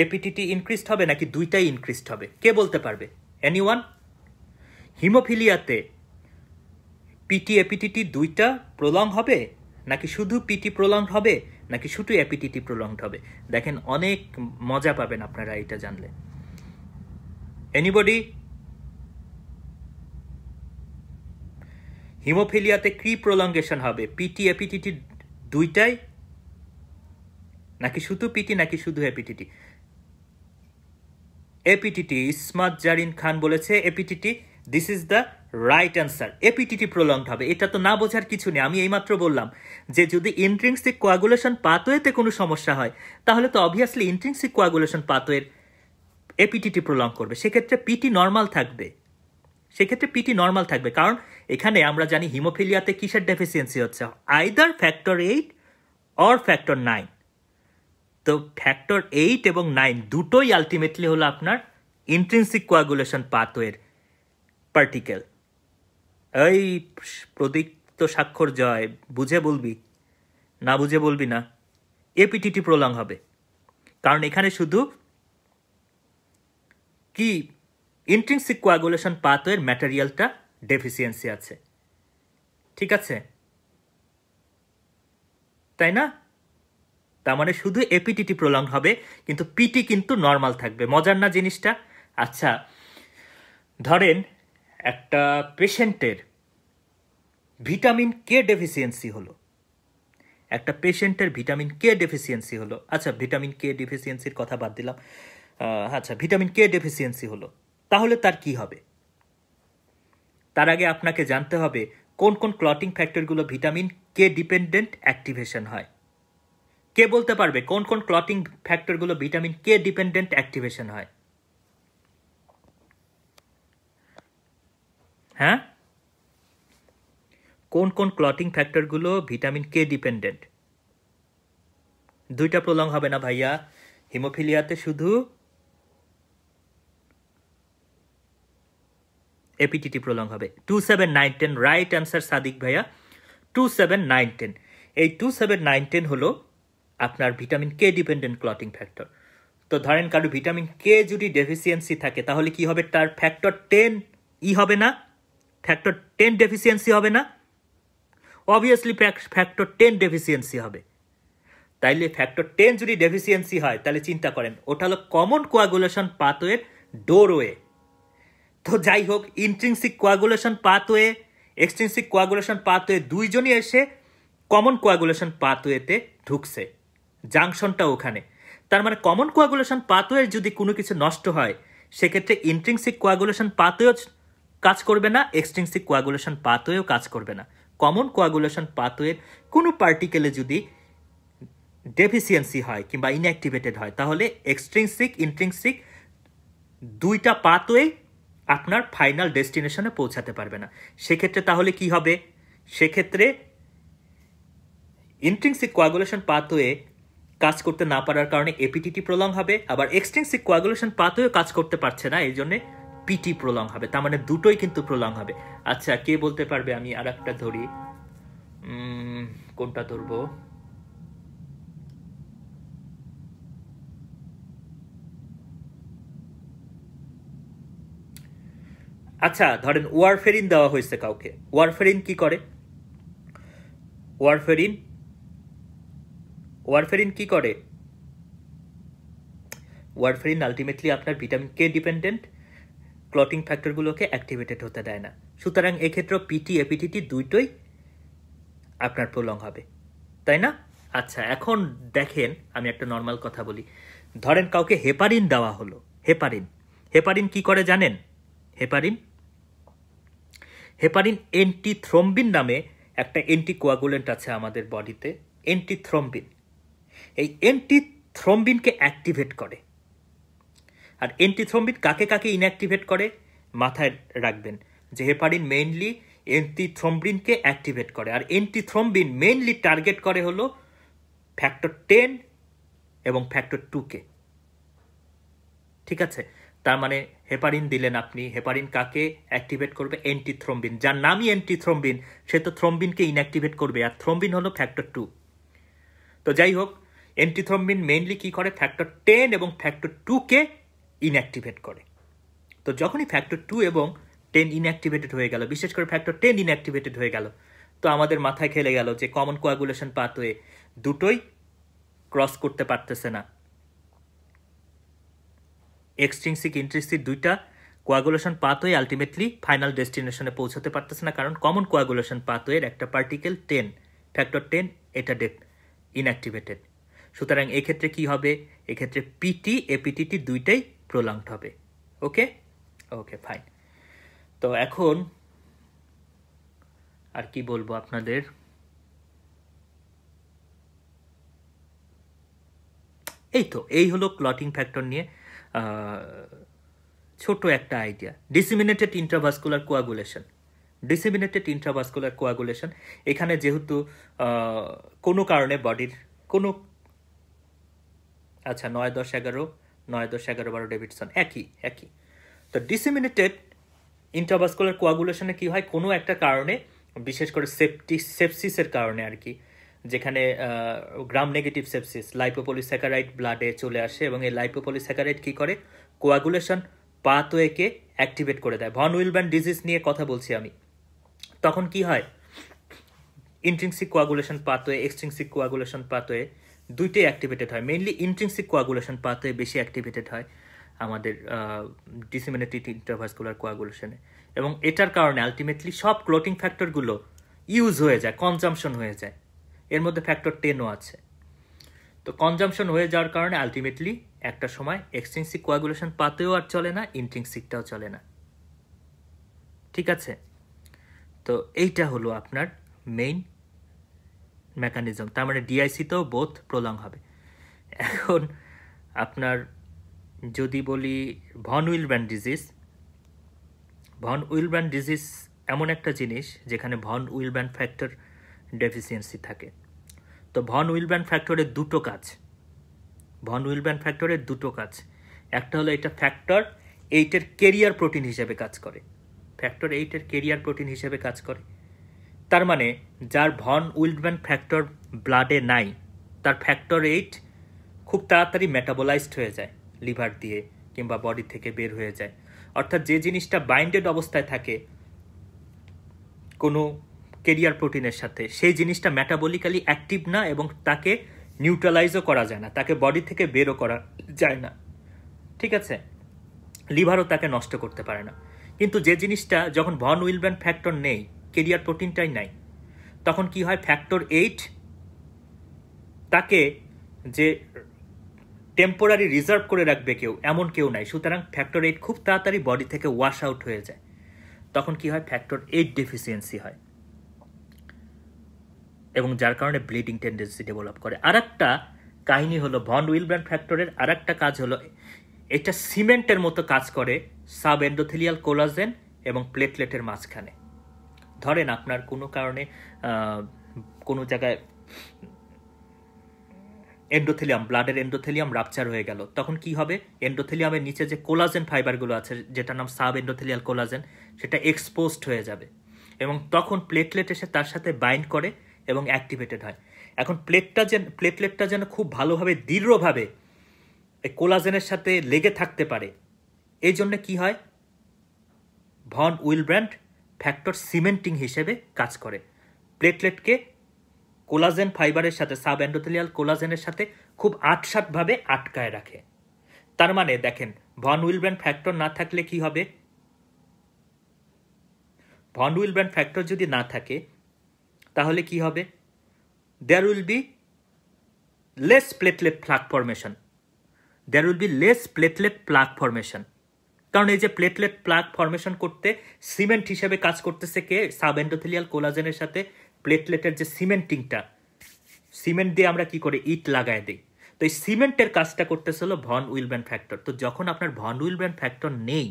এপিটিটি ইনক্রিজড হবে, নাকি দুইটাই ইনক্রিজড হবে? কে বলতে পারবে? এনিওয়ান? হিমোফিলিয়াতে পিটি এপিটিটি দুইটা প্রলং হবে, নাকি শুধু পিটি প্রলং হবে, নাকি শুধু এপিটিটি প্রলংড হবে? দেখেন অনেক মজা পাবেন আপনারা এটা জানলে। এনিবডি? হিমোফিলিয়াতে কি প্রলঙ্গেশন হবে? পিটি এপিটিটি দুইটাই, নাকি শুধু পিটি, নাকি শুধু এপিটিটি? এপিটিটি। ইসমাত জারিন খান বলেছে APTT. This is the right answer. APTT prolonged হবে। এটা তো না বোঝার কিছু নেই। আমি এইমাত্র বললাম যে যদি ইন্ট্রিনসিক কোয়াগুলেশন পাথওয়েতে কোনো সমস্যা হয় তাহলে তো অবভিয়াসলি ইন্ট্রিনসিক কোয়াগুলেশন পাথওয়ের এপিটিটি প্রলং করবে, সেক্ষেত্রে পিটি নর্মাল থাকবে। কারণ এখানে আমরা জানি হিমোফিলিয়াতে কিসের ডেফিসিয়েন্সি হচ্ছে, আইদার ফ্যাক্টর 8 অর ফ্যাক্টর 9। তো ফ্যাক্টর 8 এবং 9 দুটোই আলটিমেটলি হলো আপনার ইন্ট্রিনসিক কোয়াগুলেশন পাথওয়ের পার্টিকেল। এই প্রদীপ তো স্বাক্ষর জয়, বুঝে বলবি, না বুঝে বলবি না। এপিটিটি প্রলং হবে কারণ এখানে শুধু কি ইন্ট্রিনসিক কোয়াগুলেশন পাথওয়ের ম্যাটেরিয়ালটা ডেফিসিয়েন্সি আছে, ঠিক আছে, তাই না? তার মানে শুধু এপিটিটি প্রলং হবে, কিন্তু পিটি কিন্তু নর্মাল থাকবে। মজার না জিনিসটা? আচ্ছা, ধরেন একটা পেশেন্টের ভিটামিন কে ডেফিসিয়েন্সি হলো। আচ্ছা, ভিটামিন কে ডেফিসিয়েন্সির কথা বাদ দিলাম। আচ্ছা, ভিটামিন কে ডেফিসিয়েন্সি হলো, তাহলে তার কি হবে? তার আগে আপনাকে জানতে হবে কোন কোন ক্লটিং ফ্যাক্টরগুলো ভিটামিন কে ডিপেন্ডেন্ট অ্যাক্টিভেশন হয়। কে বলতে পারবে কোন কোন ক্লটিং ফ্যাক্টরগুলো ভিটামিন কে ডিপেন্ডেন্ট অ্যাক্টিভেশন হয়? হ্যাঁ, কোন কোন ক্লটিং ফ্যাক্টরগুলো ভিটামিন কে ডিপেন্ডেন্ট? দুইটা প্রলং হবে না ভাইয়া, হিমোফিলিয়াতে শুধু এপিটিটি প্রলং হবে। 2, 7, 9, 10 রাইট অ্যান্সার সাদিক ভাইয়া। 2, 7, 9, 10 এই 2, 7, 9, 10 হলো আপনার vitamin K dependent clotting factor. তো ধরেন কারো ভিটামিন কে যদি ডেফিসিয়েন্সি থাকে তাহলে কি হবে? তার ফ্যাক্টর 10 হবে না? ফ্যাক্টর 10 ডেফিসিয়েন্সি হবে না? অবভিয়াসলি ফ্যাক্টর 10 ডেফিসিয়েন্সি হবে। তাইলে ফ্যাক্টর 10 যদি ডেফিসিয়েন্সি হয় তাহলে চিন্তা করেন, ওটা হলো কমন কোয়াগুলেশন পাথওয়ের ডোরওয়ে। তো যাই হোক, intrinsic coagulation pathway, extrinsic coagulation pathway দুইজনই এসে কমন কোয়াগুলেশন পাথওয়েতে ঢুকছে, জাংশনটা ওখানে। তার মানে কমন কোয়াগুলেশন পাথওয়ের যদি কোনো কিছু নষ্ট হয় সেক্ষেত্রে ইন্ট্রিনসিক কোয়াগুলেশন পাথওয়েও কাজ করবে না, এক্সট্রিনসিক কোয়াগুলেশন পাথওয়েও কাজ করবে না। কমন কোয়াগুলেশন পাথওয়ের কোনো পার্টিকেলে যদি ডেফিসিয়েন্সি হয় কিংবা ইনঅ্যাক্টিভেটেড হয় তাহলে এক্সট্রিনসিক ইন্ট্রিনসিক দুইটা পাথওয়ে আপনার ফাইনাল ডেস্টিনেশনে পৌঁছাতে পারবে না। সেক্ষেত্রে তাহলে কি হবে? সেক্ষেত্রে ইন্ট্রিনসিক কোয়াগুলেশন পাথওয়ে কাজ করতে না পারার কারণে এপিটিটি প্রলং হবে, আবার এক্সট্রিনসিক কোয়াগুলেশন পাথওয়ে কাজ করতে পারছে না, এই জন্য পিটি প্রলং হবে। তার মানে দুটোই কিন্তু প্রলং হবে। আচ্ছা, কে বলতে পারবে? আমি আর একটা ধরি, কোনটা ধরবো? আচ্ছা, ধরেন ওয়ারফেরিন দেওয়া হয়েছে কাউকে। ওয়ারফেরিন কি করে? ওয়ারফেরিন কি করে? ওয়ারফেরিন আলটিমেটলি আপনার ভিটামিন কে ডিপেন্ডেন্ট ক্লটিং ফ্যাক্টরগুলোকে অ্যাক্টিভেটেড হতে দেয় না। সুতরাং এক্ষেত্রে পিটি এপিটিটি দুইটোই আপনার প্রলং হবে, তাই না? আচ্ছা, এখন দেখেন আমি একটা নর্মাল কথা বলি। ধরেন কাউকে হেপারিন দেওয়া হলো। হেপারিন কি করে জানেন? হেপারিন এন্টিথ্রম্বিন নামে একটা অ্যান্টিকোয়াগুলেন্ট আছে আমাদের বডিতে, এন্টিথ্রম্বিন। এই এন্টিথ্রম্বিনকে অ্যাক্টিভেট করে। আর এন্টিথ্রম্বিন কাকে কাকে ইনঅ্যাক্টিভেট করে? মাথায় রাখবেন যে হেপারিন মেইনলি এন্টিথ্রম্বিনকে অ্যাক্টিভেট করে, আর এন্টিথ্রম্বিন মেইনলি টার্গেট করে হলো ফ্যাক্টর 10 এবং ফ্যাক্টর 2কে, ঠিক আছে? তার মানে হেপারিন দিলেন আপনি, হেপারিন কাকে অ্যাক্টিভেট করবে? এন্টিথ্রম্বিন। যার নামই এন্টিথ্রম্বিন সে তো থ্রম্বিনকে ইনঅ্যাক্টিভেট করবে, আর থ্রম্বিন হলো ফ্যাক্টর 2। তো যাই হোক, এন্টিথ্রম্বিন মেইনলি কি করে? ফ্যাক্টর 10 এবং ফ্যাক্টর 2কে ইনঅ্যাক্টিভেট করে। তো যখনই ফ্যাক্টর 2 এবং 10 ইনঅ্যাক্টিভেটেড হয়ে গেল, বিশেষ করে ফ্যাক্টর 10 ইনঅ্যাক্টিভেটেড হয়ে গেল, তো আমাদের মাথায় খেলে গেল যে কমন কোয়াগুলেশন পাথওয়ে দুটোই ক্রস করতে পারতেছে না। এক্সট্রিনসিক ইন্ট্রিনসিক দুইটা কোয়াগুলেশন পাথওয়ে আলটিমেটলি ফাইনাল ডেস্টিনেশনে পৌঁছাতে পারতেছে না, কারণ কমন কোয়াগুলেশন পাথওয়ের একটা পার্টিকেল 10 ফ্যাক্টর 10 এটা ইনঅ্যাক্টিভেটেড। সুতরাং এক্ষেত্রে কি হবে, এক্ষেত্রে পিটি এপিটিটি দুইটাই প্রলংড হবে। ওকে ওকে ফাইন। তো এখন আর কি বলবো আপনাদের, এই হলো ক্লটিং ফ্যাক্টর নিয়ে ছোট একটা আইডিয়া। ডিসিমিনেটেড ইন্ট্রাভাস্কুলার কোয়াগুলেশন, এখানে যেহেতু কোনো কারণে বডির কোনো, আচ্ছা 9, 10, 11, 9, 10, 11, 12 ডেভিডসন একই। তো ডিসিমিনেটেড ইন্ট্রাভাস্কুলার কোয়াগুলেশনে কি হয়, কোনো একটা কারণে, বিশেষ করে সেপসিসের কারণে আর কি, যেখানে গ্রাম নেগেটিভ সেপসিস, লাইপোপলিস্যাকারাইড ব্লাডে চলে আসে এবং এই লাইপোপলিস্যাকারাইড কি করে, কোয়াগুলেশন পাথওয়েকে অ্যাক্টিভেট করে দেয়। ভন উইলব্যান্ড ডিজিজ নিয়ে কথা বলছি আমি। তখন কি হয়, intrinsic coagulation pathway, extrinsic coagulation pathway দুইটাই অ্যাক্টিভেটেড হয়। মেইনলি ইন্ট্রিনসিক কোয়াগুলেশন পাথওয়ে বেশি অ্যাক্টিভেটেড হয় আমাদের ডিসিমিনেটেড ইন্ট্রাভাস্কুলার কোয়াগুলেশনে, এবং এটার কারণে আলটিমেটলি সব ক্লটিং ফ্যাক্টরগুলো ইউজ হয়ে যায়, কনজাম্পশন হয়ে যায়। এর মধ্যে ফ্যাক্টর 10ও আছে। তো কনজাম্পশন হয়ে যাওয়ার কারণে আলটিমেটলি একটা সময় এক্সট্রিনসিক কোয়াগুলেশন পাথওয়েও আর চলে না, ইন্ট্রিনসিকটাও চলে না। ঠিক আছে, তো এইটা হলো আপনার মেইন মেকানিজম। তার মানে ডিআইসিতেও বোথ প্রলং হবে। এখন আপনার যদি বলি ভন উইলব্যান্ড ডিজিজ এমন একটা জিনিস যেখানে ভন উইলব্যান্ড ফ্যাক্টর ডেফিসিয়েন্সি থাকে। তো ভন উইলব্যান্ড ফ্যাক্টরের দুটো কাজ, একটা হলো এটা ফ্যাক্টর 8-এর ক্যারিয়ার প্রোটিন হিসেবে কাজ করে। তার মানে যার ভন উইলব্যান্ড ফ্যাক্টর ব্লাডে নাই, তার ফ্যাক্টর 8 খুব তাড়াতাড়ি মেটাবোলাইজড হয়ে যায় লিভার দিয়ে কিংবা বডি থেকে বের হয়ে যায়। অর্থাৎ যে জিনিসটা বাইন্ডেড অবস্থায় থাকে কোনো ক্যারিয়ার প্রোটিনের সাথে, সেই জিনিসটা মেটাবলিক্যালি অ্যাক্টিভ না এবং তাকে নিউট্রালাইজও করা যায় না, তাকে বডি থেকে বেরও করা যায় না। ঠিক আছে, লিভারও তাকে নষ্ট করতে পারে না। কিন্তু যে জিনিসটা যখন ভন উইলব্যান্ড ফ্যাক্টর নেই, ক্যারিয়ার প্রোটিনটাই নাই, তখন কি হয়, ফ্যাক্টর 8 তাকে যে টেম্পোরারি রিজার্ভ করে রাখবে এমন কেউ নাই। সুতরাং ফ্যাক্টর 8 খুব তাড়াতাড়ি বডি থেকে ওয়াশ আউট হয়ে যায়। তখন কি হয়, ফ্যাক্টর 8 ডেফিসিয়েন্সি হয় এবং যার কারণে ব্লিডিং টেন্ডেন্সি ডেভেলপ করে। আর একটা কাহিনী হলো, ভন উইলব্যান্ড ফ্যাক্টরের আর একটা কাজ হলো, এটা সিমেন্টের মতো কাজ করে সাব এন্ডোথেলিয়াল কোলাজেন এবং প্লেটলেটের মাঝখানে। ধরেন আপনার কোনো কারণে কোনো জায়গায় ব্লাডের এন্ডোথেলিয়াম রাপচার হয়ে গেল, তখন কি হবে, এন্ডোথেলিয়ামের নিচে যে কোলাজেন ফাইবারগুলো আছে, যেটার নাম সাব এন্ডোথেলিয়াল কোলাজেন, সেটা এক্সপোজড হয়ে যাবে এবং তখন প্লেটলেট এসে তার সাথে বাইন্ড করে এবং অ্যাক্টিভেটেড হয়। এখন প্লেটলেটটা যেন খুব ভালোভাবে দৃঢ়ভাবে এই কোলাজেনের সাথে লেগে থাকতে পারে, এই জন্য কি হয়, ভন উইলব্যান্ড ফ্যাক্টর সিমেন্টিং হিসেবে কাজ করে, প্লেটলেটকে কোলাজেন ফাইবারের সাথে, সাব এন্ডোথেলিয়াল কোলাজেনের সাথে খুব আটসাটভাবে আটকায় রাখে। তার মানে দেখেন, ভন উইলব্যান্ড ফ্যাক্টর না থাকলে কি হবে, ভন উইলব্যান্ড ফ্যাক্টর যদি না থাকে তাহলে কি হবে, there will be less platelet plaque formation, কারণ এই যে প্লেটলেট প্লাক ফরমেশন করতে সিমেন্ট হিসেবে কাজ করতেছে কে, সাব এন্ডোথেলিয়াল কোলাজেনের সাথে প্লেটলেটের যে সিমেন্টিংটা, সিমেন্ট দিয়ে আমরা কি করে ইট লাগায় দিই, তো এই সিমেন্টের কাজটা করতেছে হলো ভন উইলব্যান্ড ফ্যাক্টর। তো যখন আপনার ভন উইলব্যান্ড ফ্যাক্টর নেই,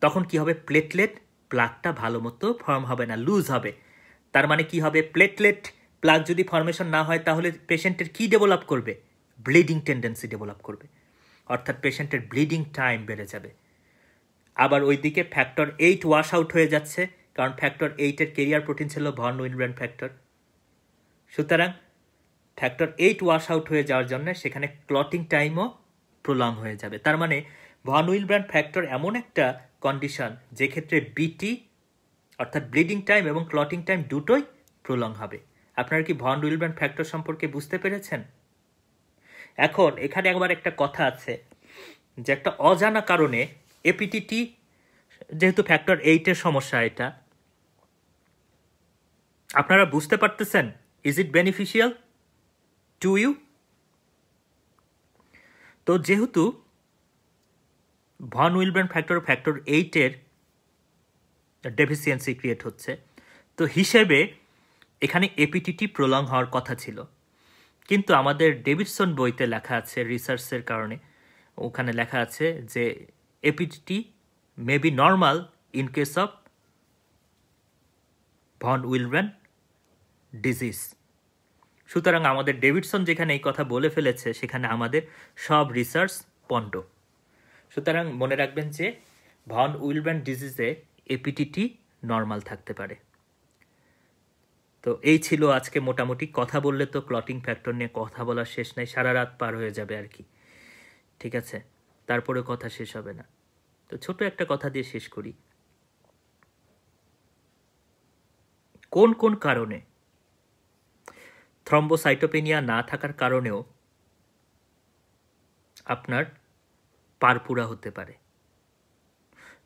তখন কি হবে, প্লেটলেট প্লাকটা ভালো মতো ফর্ম হবে না, লুজ হবে। তার মানে কি হবে, প্লেটলেট প্লাক যদি ফরমেশন না হয় তাহলে পেশেন্টের কি ডেভেলপ করবে, ব্লিডিং টেন্ডেন্সি ডেভেলপ করবে, অর্থাৎ পেশেন্টের ব্লিডিং টাইম বেড়ে যাবে। আবার ওইদিকে ফ্যাক্টর 8 ওয়াশ আউট হয়ে যাচ্ছে, কারণ ফ্যাক্টর 8-এর ক্যারিয়ার প্রোটিন ছিল ভন উইলব্যান্ড ফ্যাক্টর। সুতরাং ফ্যাক্টর 8 ওয়াশ আউট হয়ে যাওয়ার জন্য সেখানে ক্লটিং টাইমও প্রলং হয়ে যাবে। তার মানে ভন উইলব্যান্ড ফ্যাক্টর এমন একটা কন্ডিশন যে ক্ষেত্রে বিটি অর্থাৎ ব্লিডিং টাইম এবং ক্লটিং টাইম দুটোই প্রলং হবে। আপনারা কি ভন উইলব্র্যান্ড ফ্যাক্টর সম্পর্কে বুঝতে পেরেছেন? এখন এখানে একবার একটা কথা আছে যে একটা অজানা কারণে এপিটিটি, যেহেতু ফ্যাক্টর 8-এর সমস্যা, এটা আপনারা বুঝতে পারতেছেন? Is it beneficial to you? তো যেহেতু ভন উইলব্র্যান্ড ফ্যাক্টর 8-এর ডেফিসিয়েন্সি ক্রিয়েট হচ্ছে, তো হিসেবে এখানে এপিটিটি প্রলং হওয়ার কথা ছিল, কিন্তু আমাদের ডেভিডসন বইতে লেখা আছে রিসার্চের কারণে, ওখানে লেখা আছে যে APTT may be normal in case of von Willebrand disease. সুতরাং আমাদের ডেভিডসন যেখানে এই কথা বলে ফেলেছে সেখানে আমাদের সব রিসার্চ পণ্ড। সুতরাং মনে রাখবেন যে ভন উইলব্র্যান্ড ডিজিজে এপিটিটি নর্মাল থাকতে পারে। তো এই ছিল আজকে মোটামুটি। কথা বললে তো ক্লটিং ফ্যাক্টর নিয়ে কথা বলার শেষ নাই, সারা রাত পার হয়ে যাবে আর কি, ঠিক আছে? তারপরে কথা শেষ হবে না। তো ছোট একটা কথা দিয়ে শেষ করি। কোন কোন কারণে থ্রম্বোসাইটোপেনিয়া না থাকার কারণেও আপনার পারপুরা হতে পারে?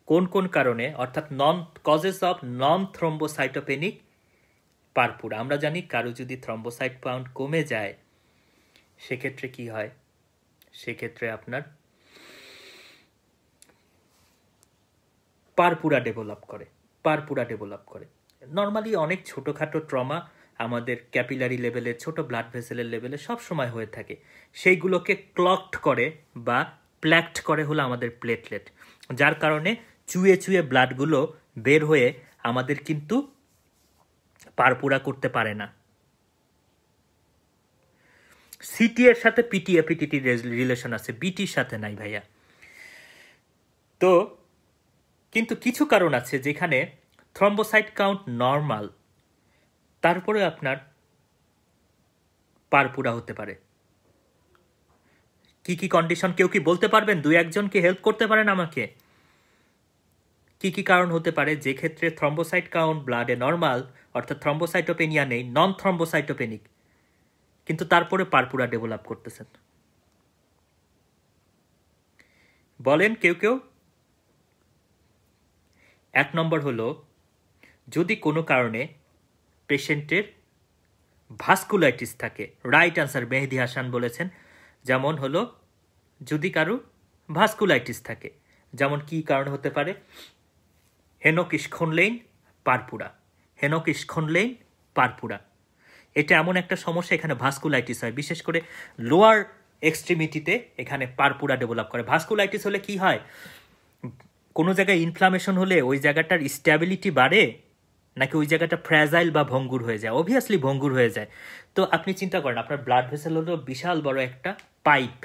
কোন কোন কারণে, অর্থাৎ causes of non thrombocytopenic purpura? আমরা জানি কারো যদি থ্রম্বোসাইট কাউন্ট কমে যায় সেক্ষেত্রে কি হয়? সেক্ষেত্রে আপনার পারপুরা ডেভেলপ করে। নর্মালি অনেক ছোটোখাটো ট্রমা আমাদের ক্যাপিলারি লেভেলে, ছোট ব্লাড ভেসেলের লেভেলে সব সময় হয়ে থাকে। সেইগুলোকে ক্লকড করে বা প্ল্যাকড করে হলো আমাদের প্লেটলেট, যার কারণে চুয়ে চুয়ে ব্লাডগুলো বের হয়ে আমাদের কিন্তু পারপুরা করতে পারে না। সিটি এর সাথে পিটি এপিটিটির রিলেশন আছে, বিটির সাথে নাই ভাইয়া। তো কিন্তু কিছু কারণ আছে যেখানে থ্রম্বোসাইট কাউন্ট নর্মাল, তারপরে আপনার পারপুরা হতে পারে। কি কি কন্ডিশন কেউ কি বলতে পারবেন? দুই একজনকে হেল্প করতে পারেন আমাকে? কি কি কারণ হতে পারে যে ক্ষেত্রে থ্রম্বোসাইট কাউন্ট ব্লাডে নর্মাল, অর্থাৎ থ্রম্বোসাইটোপেনিয়া নেই, নন থ্রম্বোসাইটোপেনিক, কিন্তু তারপরে পারপুরা ডেভেলপ করতেছেন? বলেন কেউ কেউ। 1 নম্বর হলো যদি কোনো কারণে পেশেন্টের ভাস্কুলাইটিস থাকে। রাইট আনসার, মেহেদি হাসান বলেছেন। যেমন হলো যদি কারো ভাস্কুলাইটিস থাকে, যেমন কি কারণ হতে পারে? হেনোক-স্কোনলেইন পারপুরা। এটা এমন একটা সমস্যা, এখানে ভাস্কুলাইটিস হয়, বিশেষ করে লোয়ার এক্সট্রিমিটিতে এখানে পারপুরা ডেভেলপ করে। ভাস্কুলাইটিস হলে কি হয়? কোনো জায়গায় ইনফ্লামেশন হলে ওই জায়গাটার স্ট্যাবিলিটি বাড়ে নাকি ওই জায়গাটা ফ্র্যাজাইল বা ভঙ্গুর হয়ে যায়? অবভিয়াসলি ভঙ্গুর হয়ে যায়। তো আপনি চিন্তা করেন, আপনার ব্লাড ভেসেল হলো বিশাল বড় একটা পাইপ,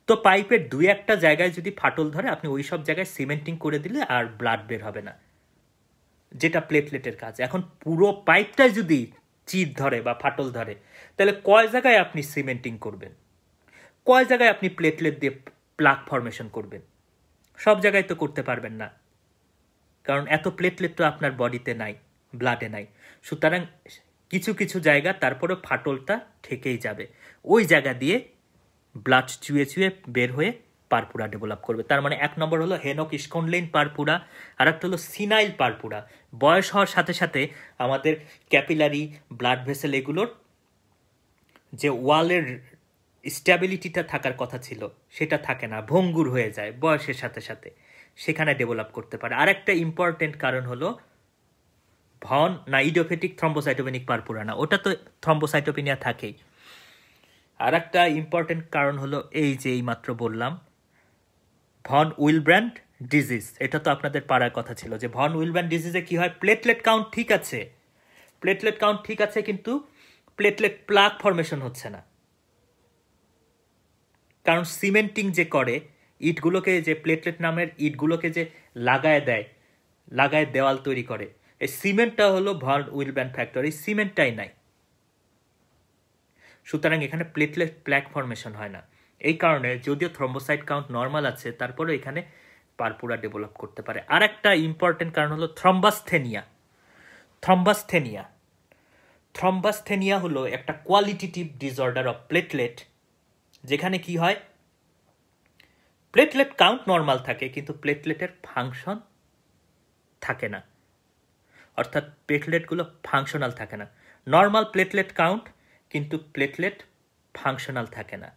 তো পাইপের 2-1টা জায়গায় যদি ফাটল ধরে, আপনি ওই সব জায়গায় সিমেন্টিং করে দিলে আর ব্লাড বের হবে না, যেটা প্লেটলেটের কাজ। এখন পুরো পাইপটাই যদি চির ধরে বা ফাটল ধরে, তাহলে কয় জায়গায় আপনি সিমেন্টিং করবেন? কয় জায়গায় আপনি প্লেটলেট দিয়ে প্লাক ফরমেশন করবেন? সব জায়গায় তো করতে পারবেন না, কারণ এত প্লেটলেট তো আপনার বডিতে নাই, ব্লাডে নাই। সুতরাং কিছু কিছু জায়গা তারপরে ফাটলটা ঠেকেই যাবে, ওই জায়গা দিয়ে ব্লাড চুয়ে চুয়ে বের হয়ে পারপুরা ডেভেলপ করবে। তার মানে 1 নম্বর হলো হেনোক-স্কোনলেইন পারপুরা, আর একটা হলো সিনাইল পারপুরা। বয়স হওয়ার সাথে সাথে আমাদের ক্যাপিলারি, ব্লাড ভেসেল এগুলোর যে ওয়ালের স্ট্যাবিলিটিটা থাকার কথা ছিল সেটা থাকে না, ভঙ্গুর হয়ে যায় বয়সের সাথে সাথে, সেখানে ডেভেলপ করতে পারে। আরেকটা ইম্পর্টেন্ট কারণ হলো ইডিওপ্যাথিক থ্রম্বোসাইটোপেনিক পারপুরা না, ওটা তো থ্রম্বোসাইটোপেনিয়া থাকেই। আর একটা ইম্পর্টেন্ট কারণ হলো এই যে এইমাত্র বললাম ভন উইলব্র্যান্ড ডিজিজ। এটা তো আপনাদের পারার কথা ছিল যে ভন উইলব্র্যান্ড ডিজিজে কি হয়? প্লেটলেট কাউন্ট ঠিক আছে, কিন্তু প্লেটলেট প্লাক ফরমেশন হচ্ছে না, কারণ সিমেন্টিং যে করে ইটগুলোকে, যে প্লেটলেট নামের ইটগুলোকে যে লাগায় দেওয়াল তৈরি করে, এই সিমেন্টটা হলো ভন উইলব্র্যান্ড ফ্যাক্টর, এই সিমেন্টটাই নাই। সুতরাং এখানে প্লেটলেট প্লাক ফরমেশন হয় না। এই কারণে যদিও থ্রম্বোসাইট কাউন্ট নর্মাল আছে, তারপরে এখানে পারপুরা ডেভেলপ করতে পারে। আর একটা ইম্পর্টেন্ট কারণ হলো থ্রম্বাসথেনিয়া। থ্রম্বাসথেনিয়া হলো একটা কোয়ালিটেটিভ ডিসঅর্ডার অফ প্লেটলেট, যেখানে কি হয়, প্লেটলেট কাউন্ট নর্মাল থাকে কিন্তু প্লেটলেটের ফাংশন থাকে না, অর্থাৎ প্লেটলেটগুলো ফাংশনাল থাকে না। নর্মাল প্লেটলেট কাউন্ট কিন্তু প্লেটলেট ফাংশনাল থাকে না।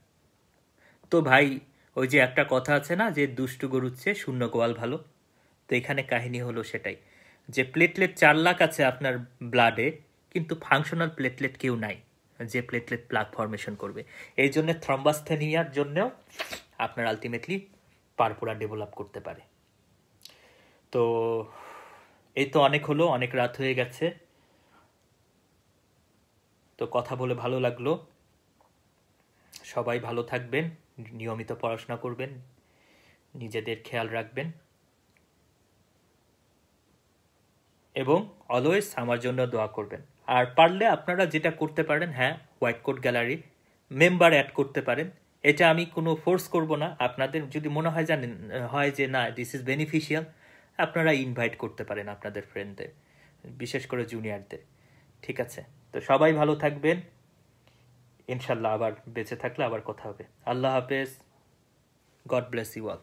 তো ভাই, ওই যে একটা কথা আছে না যে দুষ্টু গরুর চেয়ে শূন্য গোয়াল ভালো, তো এখানে কাহিনী হলো সেটাই, যে প্লেটলেট 4 লাখ আছে আপনার ব্লাডে, কিন্তু ফাংশনাল প্লেটলেট কেউ নাই যে প্লেটলেট প্লাগ ফর্মেশন করবে। এই জন্য থ্রম্বাসথেনিয়ার জন্যও আপনার আলটিমেটলি পারপোরা ডেভেলপ করতে পারে। তো এই তো অনেক হলো, অনেক রাত হয়ে গেছে, তো কথা বলে ভালো লাগলো। সবাই ভালো থাকবেন, নিয়মিত পড়াশোনা করবেন, নিজেদের খেয়াল রাখবেন, এবং অলওয়েজ আমার জন্য দোয়া করবেন। আর পারলে আপনারা যেটা করতে পারেন, হ্যাঁ, white coat gallery member add করতে পারেন। এটা আমি কোনো ফোর্স করব না, আপনাদের যদি মনে হয় জানেন হয় যে না দিস ইজ বেনিফিশিয়াল, আপনারা ইনভাইট করতে পারেন আপনাদের ফ্রেন্ডদের, বিশেষ করে জুনিয়রদের। ঠিক আছে, তো সবাই ভালো থাকবেন, ইনশাল্লাহ আবার বেঁচে থাকলে আবার কথা হবে। আল্লাহ হাফেজ, গড ব্লেস ইউ অল।